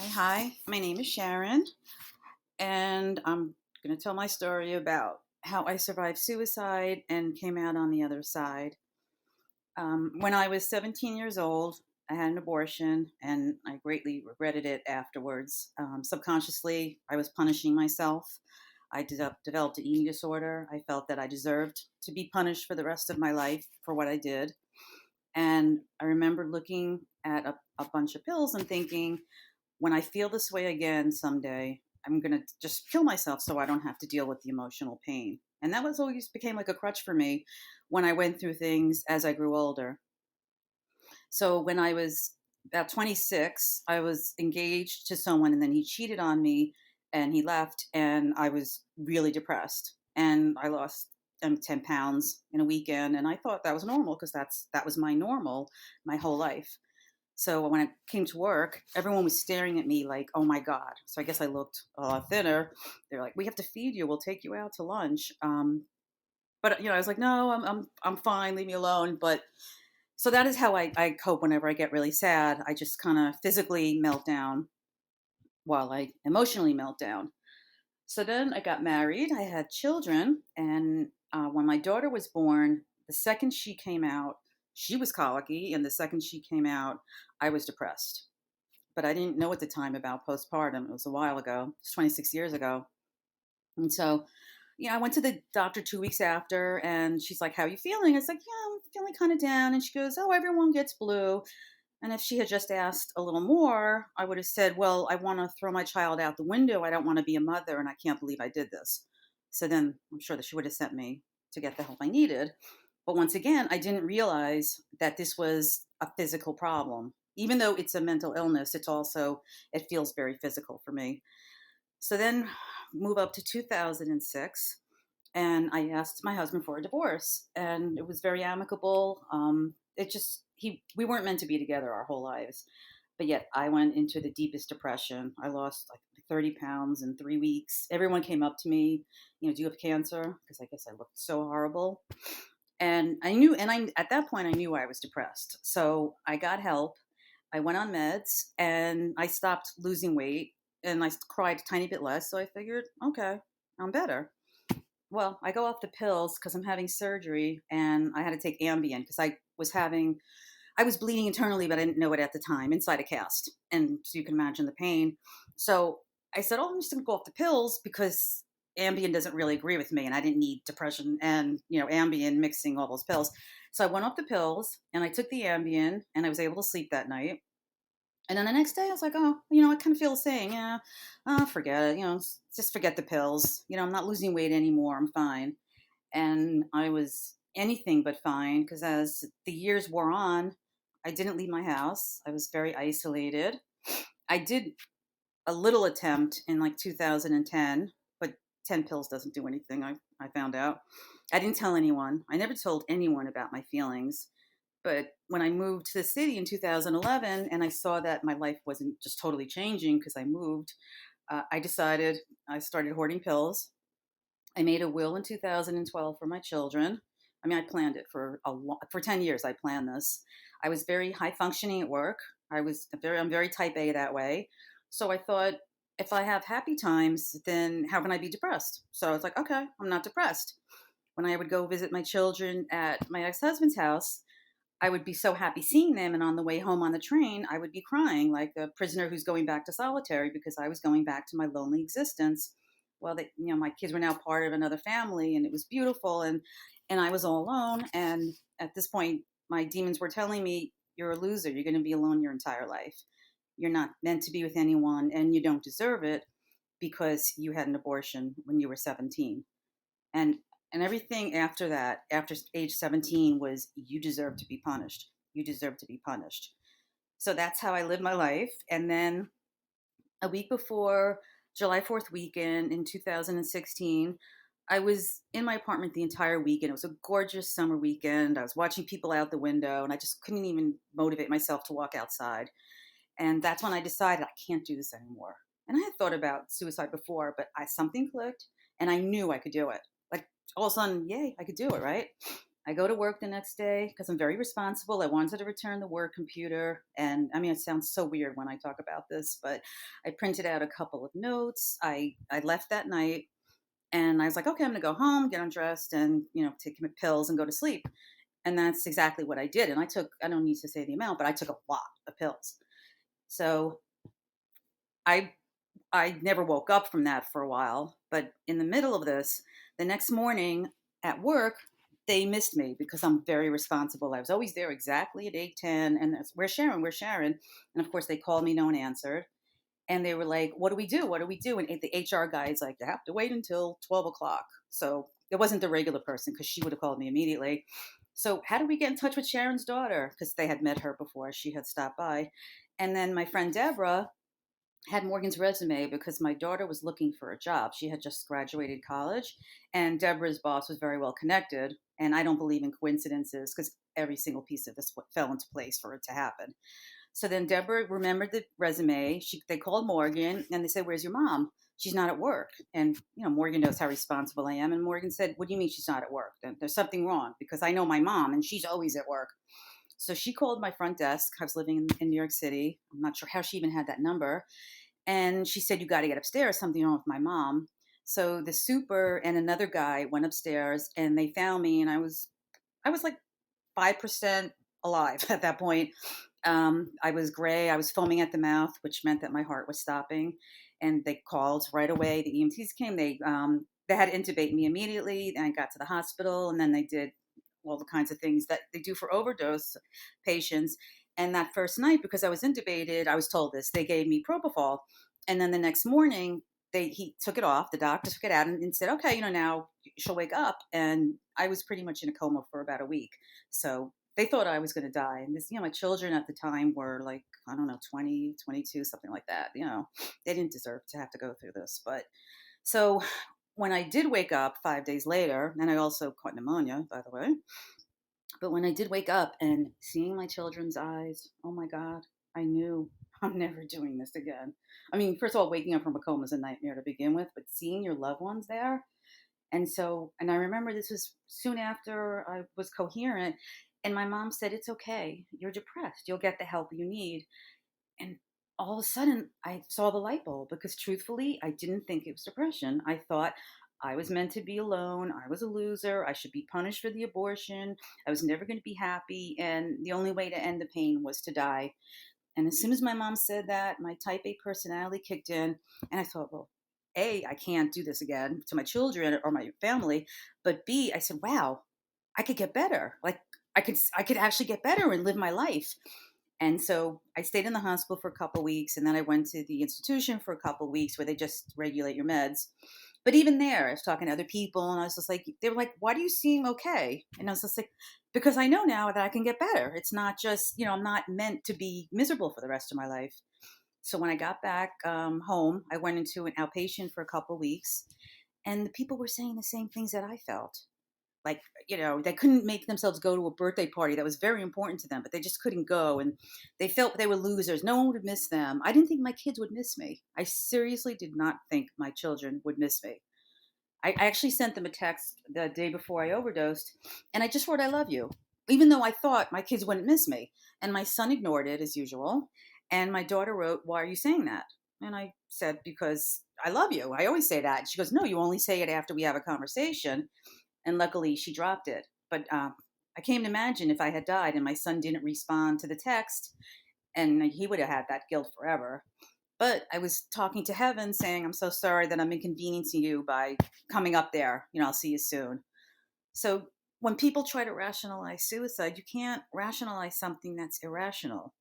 Okay, hi, my name is Sharon, and I'm going to tell my story about how I survived suicide and came out on the other side. When I was 17 years old, I had an abortion, and I greatly regretted it afterwards. Subconsciously, I was punishing myself. I developed an eating disorder. I felt that I deserved to be punished for the rest of my life for what I did. And I remember looking at a bunch of pills and thinking, when I feel this way again someday, I'm going to just kill myself so I don't have to deal with the emotional pain. And that was always became like a crutch for me when I went through things as I grew older. So when I was about 26, I was engaged to someone and then he cheated on me and he left and I was really depressed and I lost 10 pounds in a weekend and I thought that was normal because that was my normal my whole life. So when I came to work, everyone was staring at me like, "Oh my God!" So I guess I looked a lot thinner. They're like, "We have to feed you. We'll take you out to lunch." But I was like, "No, I'm fine. Leave me alone." But so that is how I cope whenever I get really sad. I just kind of physically melt down while I emotionally melt down. So then I got married. I had children, and when my daughter was born, the second she came out, she was colicky, and the second she came out, I was depressed. But I didn't know at the time about postpartum. It was a while ago. It's 26 years ago. And so, I went to the doctor 2 weeks after, and she's like, "How are you feeling?" I was like, "Yeah, I'm feeling kind of down." And she goes, "Oh, everyone gets blue." And if she had just asked a little more, I would have said, "Well, I want to throw my child out the window. I don't want to be a mother, and I can't believe I did this." So then I'm sure that she would have sent me to get the help I needed. But once again, I didn't realize that this was a physical problem. Even though it's a mental illness, it feels very physical for me. So then move up to 2006 and I asked my husband for a divorce, and it was very amicable. We weren't meant to be together our whole lives, but yet I went into the deepest depression. I lost like 30 pounds in 3 weeks. Everyone came up to me, "Do you have cancer?" Because I guess I looked so horrible. And I knew, and I at that point I knew I was depressed. So I got help. I went on meds, and I stopped losing weight, and I cried a tiny bit less. So I figured, okay, I'm better. Well, I go off the pills because I'm having surgery, and I had to take Ambien because I was bleeding internally, but I didn't know it at the time, inside a cast, and so you can imagine the pain. So I said, "Oh, I'm just going to go off the pills because Ambien doesn't really agree with me, and I didn't need depression and Ambien mixing all those pills." So I went off the pills, and I took the Ambien, and I was able to sleep that night. And then the next day, I was like, "Oh, I kind of feel the same. Yeah, forget it. Just forget the pills. I'm not losing weight anymore. I'm fine." And I was anything but fine because as the years wore on, I didn't leave my house. I was very isolated. I did a little attempt in like 2010, but 10 pills doesn't do anything. I found out. I didn't tell anyone. I never told anyone about my feelings. But when I moved to the city in 2011 and I saw that my life wasn't just totally changing because I moved, I started hoarding pills. I made a will in 2012 for my children. I mean, I planned it for 10 years. I planned this. I was very high functioning at work. I'm very type A that way. So I thought, if I have happy times, then how can I be depressed? So I was like, okay, I'm not depressed. When I would go visit my children at my ex-husband's house, I would be so happy seeing them. And on the way home on the train, I would be crying like a prisoner who's going back to solitary because I was going back to my lonely existence. Well, my kids were now part of another family and it was beautiful. And I was all alone. And at this point, my demons were telling me, "You're a loser. You're going to be alone your entire life. You're not meant to be with anyone and you don't deserve it because you had an abortion when you were 17." And everything after that, after age 17, was, "You deserve to be punished. You deserve to be punished." So that's how I lived my life. And then a week before July 4th weekend in 2016, I was in my apartment the entire weekend. It was a gorgeous summer weekend. I was watching people out the window and I just couldn't even motivate myself to walk outside. And that's when I decided I can't do this anymore. And I had thought about suicide before, but something clicked and I knew I could do it. Like all of a sudden, yay, I could do it, right? I go to work the next day because I'm very responsible. I wanted to return the work computer. And I mean, it sounds so weird when I talk about this, but I printed out a couple of notes. I left that night and I was like, okay, I'm going to go home, get undressed, and, take my pills and go to sleep. And that's exactly what I did. And I don't need to say the amount, but I took a lot of pills. So I I never woke up from that for a while, but in the middle of this, the next morning at work, they missed me because I'm very responsible. I was always there exactly at 8:10, and that's, where's Sharon? Where's Sharon? And of course, they called me, no one answered. And they were like, what do we do? What do we do? And the HR guy is like, you have to wait until 12 o'clock. So it wasn't the regular person because she would have called me immediately. So how do we get in touch with Sharon's daughter? Because they had met her before. She had stopped by. And then my friend Deborah had Morgan's resume because my daughter was looking for a job. She had just graduated college, and Deborah's boss was very well connected. And I don't believe in coincidences because every single piece of this fell into place for it to happen. So then Deborah remembered the resume. They called Morgan and they said, "Where's your mom? She's not at work." And Morgan knows how responsible I am. And Morgan said, "What do you mean she's not at work? There's something wrong because I know my mom and she's always at work." So she called my front desk. I was living in New York City. I'm not sure how she even had that number. And she said, "You got to get upstairs. Something wrong with my mom." So the super and another guy went upstairs and they found me, and I was like 5% alive at that point. I was gray. I was foaming at the mouth, which meant that my heart was stopping. And they called right away. The EMTs came. They had to intubate me immediately. And I got to the hospital, and then they did all the kinds of things that they do for overdose patients. And that first night, because I was intubated, I was told this. They gave me propofol, and then the next morning, he took it off. The doctor took it out and said, "Okay, now she'll wake up." And I was pretty much in a coma for about a week. So they thought I was going to die. And my children at the time were like, I don't know, 20, 22, something like that. They didn't deserve to have to go through this. But so when I did wake up 5 days later, and I also caught pneumonia, by the way, but when I did wake up and seeing my children's eyes, oh my God, I knew I'm never doing this again. I mean, first of all, waking up from a coma is a nightmare to begin with, but seeing your loved ones there. And I remember this was soon after I was coherent. And my mom said, "It's okay. You're depressed. You'll get the help you need." And all of a sudden, I saw the light bulb because truthfully, I didn't think it was depression. I thought I was meant to be alone. I was a loser. I should be punished for the abortion. I was never going to be happy. And the only way to end the pain was to die. And as soon as my mom said that, my type A personality kicked in. And I thought, well, A, I can't do this again to my children or my family. But B, I said, wow, I could get better. Like I could actually get better and live my life. And so I stayed in the hospital for a couple of weeks, and then I went to the institution for a couple of weeks where they just regulate your meds. But even there, I was talking to other people, and I was just like, they were like, "Why do you seem okay?" And I was just like, because I know now that I can get better. It's not just, I'm not meant to be miserable for the rest of my life. So when I got back home, I went into an outpatient for a couple of weeks, and the people were saying the same things that I felt. Like, they couldn't make themselves go to a birthday party that was very important to them, but they just couldn't go. And they felt they were losers. No one would miss them. I didn't think my kids would miss me. I seriously did not think my children would miss me. I actually sent them a text the day before I overdosed, and I just wrote, "I love you," even though I thought my kids wouldn't miss me. And my son ignored it as usual. And my daughter wrote, "Why are you saying that?" And I said, "Because I love you. I always say that." And she goes, "No, you only say it after we have a conversation." And luckily she dropped it. But I came to imagine if I had died and my son didn't respond to the text, and he would have had that guilt forever. But I was talking to heaven saying, "I'm so sorry that I'm inconveniencing you by coming up there. I'll see you soon." So when people try to rationalize suicide, you can't rationalize something that's irrational.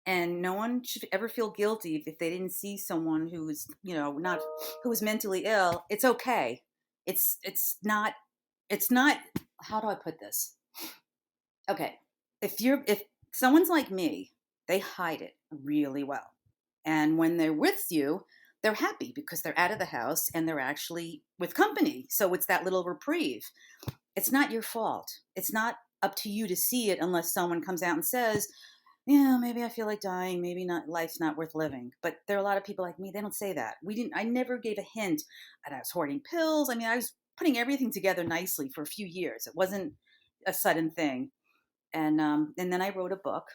And no one should ever feel guilty if they didn't see someone who was, not who was mentally ill. It's okay. It's not how do I put this? Okay. If someone's like me, they hide it really well. And when they're with you, they're happy because they're out of the house and they're actually with company. So it's that little reprieve. It's not your fault. It's not up to you to see it unless someone comes out and says, "Yeah, maybe I feel like dying. Maybe not. Life's not worth living." But there are a lot of people like me. They don't say that. I never gave a hint that I was hoarding pills. I mean, I was putting everything together nicely for a few years. It wasn't a sudden thing. And then I wrote a book.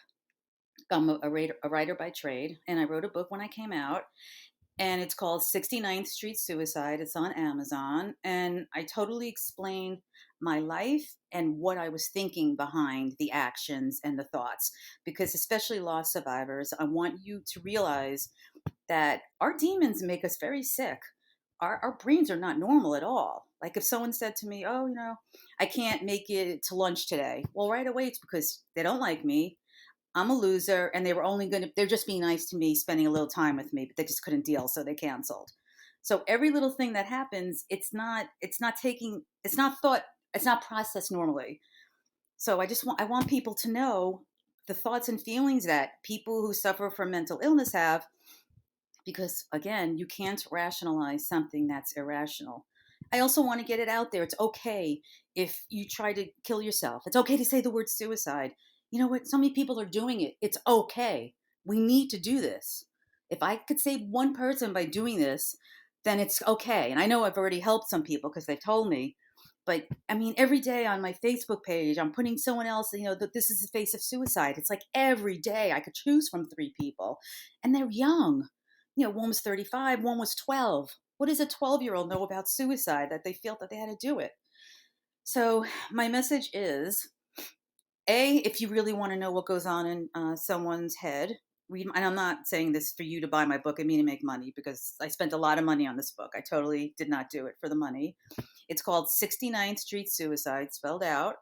I'm a writer by trade, and I wrote a book when I came out, and it's called 69th Street Suicide. It's on Amazon, and I totally explain my life and what I was thinking behind the actions and the thoughts. Because, especially loss survivors, I want you to realize that our demons make us very sick. Our brains are not normal at all. Like if someone said to me, "Oh, I can't make it to lunch today," well, right away it's because they don't like me. I'm a loser, and they're just being nice to me, spending a little time with me, but they just couldn't deal, so they canceled. So every little thing that happens, it's not thought, it's not processed normally. So I want people to know the thoughts and feelings that people who suffer from mental illness have, because again, you can't rationalize something that's irrational. I also want to get it out there. It's okay if you try to kill yourself. It's okay to say the word suicide. You know what? So many people are doing it. It's okay. We need to do this. If I could save one person by doing this, then it's okay. And I know I've already helped some people because they've told me. But I mean, every day on my Facebook page, I'm putting someone else, that this is the face of suicide. It's like every day I could choose from three people, and they're young. One was 35, one was 12. What does a 12-year-old know about suicide that they felt that they had to do it? So, my message is if you really want to know what goes on in someone's head, read. And I'm not saying this for you to buy my book and me to make money, because I spent a lot of money on this book. I totally did not do it for the money. It's called 69th Street Suicide, spelled out.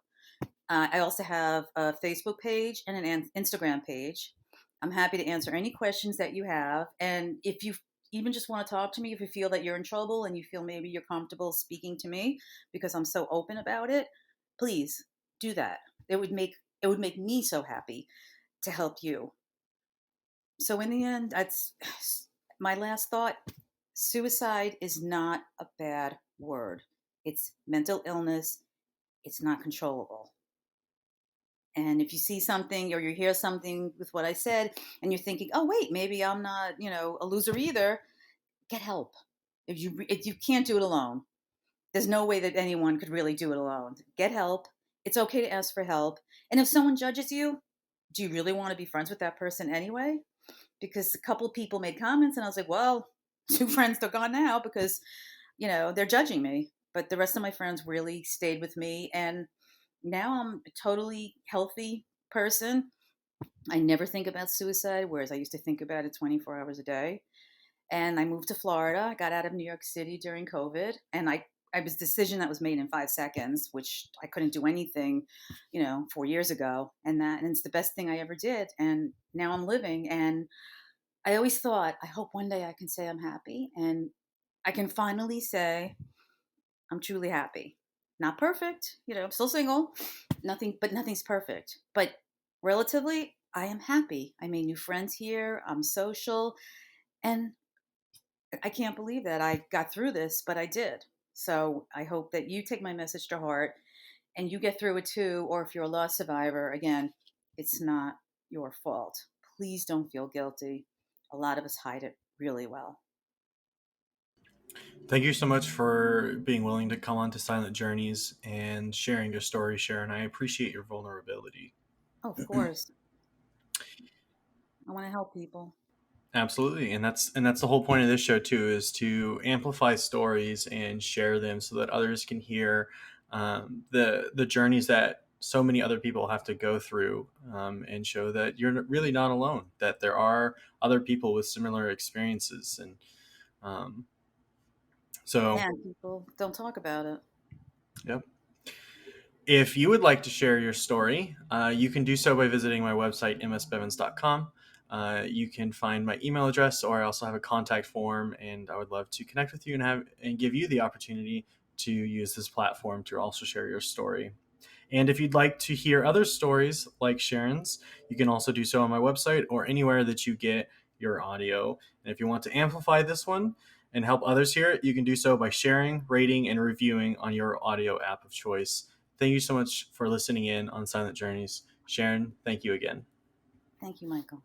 I also have a Facebook page and an Instagram page. I'm happy to answer any questions that you have. And if you even just want to talk to me, if you feel that you're in trouble and you feel maybe you're comfortable speaking to me because I'm so open about it, please do that. It would make me so happy to help you. So in the end, that's my last thought. Suicide is not a bad word. It's mental illness. It's not controllable. And if you see something or you hear something with what I said and you're thinking, "Oh wait, maybe I'm not, a loser either," get help. If you can't do it alone, there's no way that anyone could really do it alone. Get help. It's okay to ask for help. And if someone judges you, do you really want to be friends with that person anyway? Because a couple of people made comments and I was like, "Well, two friends are gone now because, they're judging me." But the rest of my friends really stayed with me, and now I'm a totally healthy person. I never think about suicide, whereas I used to think about it 24 hours a day. And I moved to Florida. I got out of New York City during COVID, and I was a decision that was made in 5 seconds, which I couldn't do anything, 4 years ago. And it's the best thing I ever did. And now I'm living. And I always thought, I hope one day I can say I'm happy, and I can finally say I'm truly happy. Not perfect, I'm still single. Nothing's perfect. But relatively, I am happy. I made new friends here. I'm social. And I can't believe that I got through this, but I did. So I hope that you take my message to heart and you get through it too. Or if you're a loss survivor, again, it's not your fault. Please don't feel guilty. A lot of us hide it really well. Thank you so much for being willing to come on to Silent Journeys and sharing your story, Sharon. I appreciate your vulnerability. Oh, of course. I want to help people. Absolutely, and that's the whole point of this show too, is to amplify stories and share them so that others can hear the journeys that so many other people have to go through, and show that you're really not alone. That there are other people with similar experiences, and um, so And people don't talk about it. yep. If you would like to share your story, you can do so by visiting my website, msbevins.com. You can find my email address, or I also have a contact form, and I would love to connect with you and give you the opportunity to use this platform to also share your story. And if you'd like to hear other stories like Sharon's, you can also do so on my website or anywhere that you get your audio. And if you want to amplify this one and help others hear it, you can do so by sharing, rating, and reviewing on your audio app of choice. Thank you so much for listening in on Silent Journeys. Sharon, thank you again. Thank you, Michael.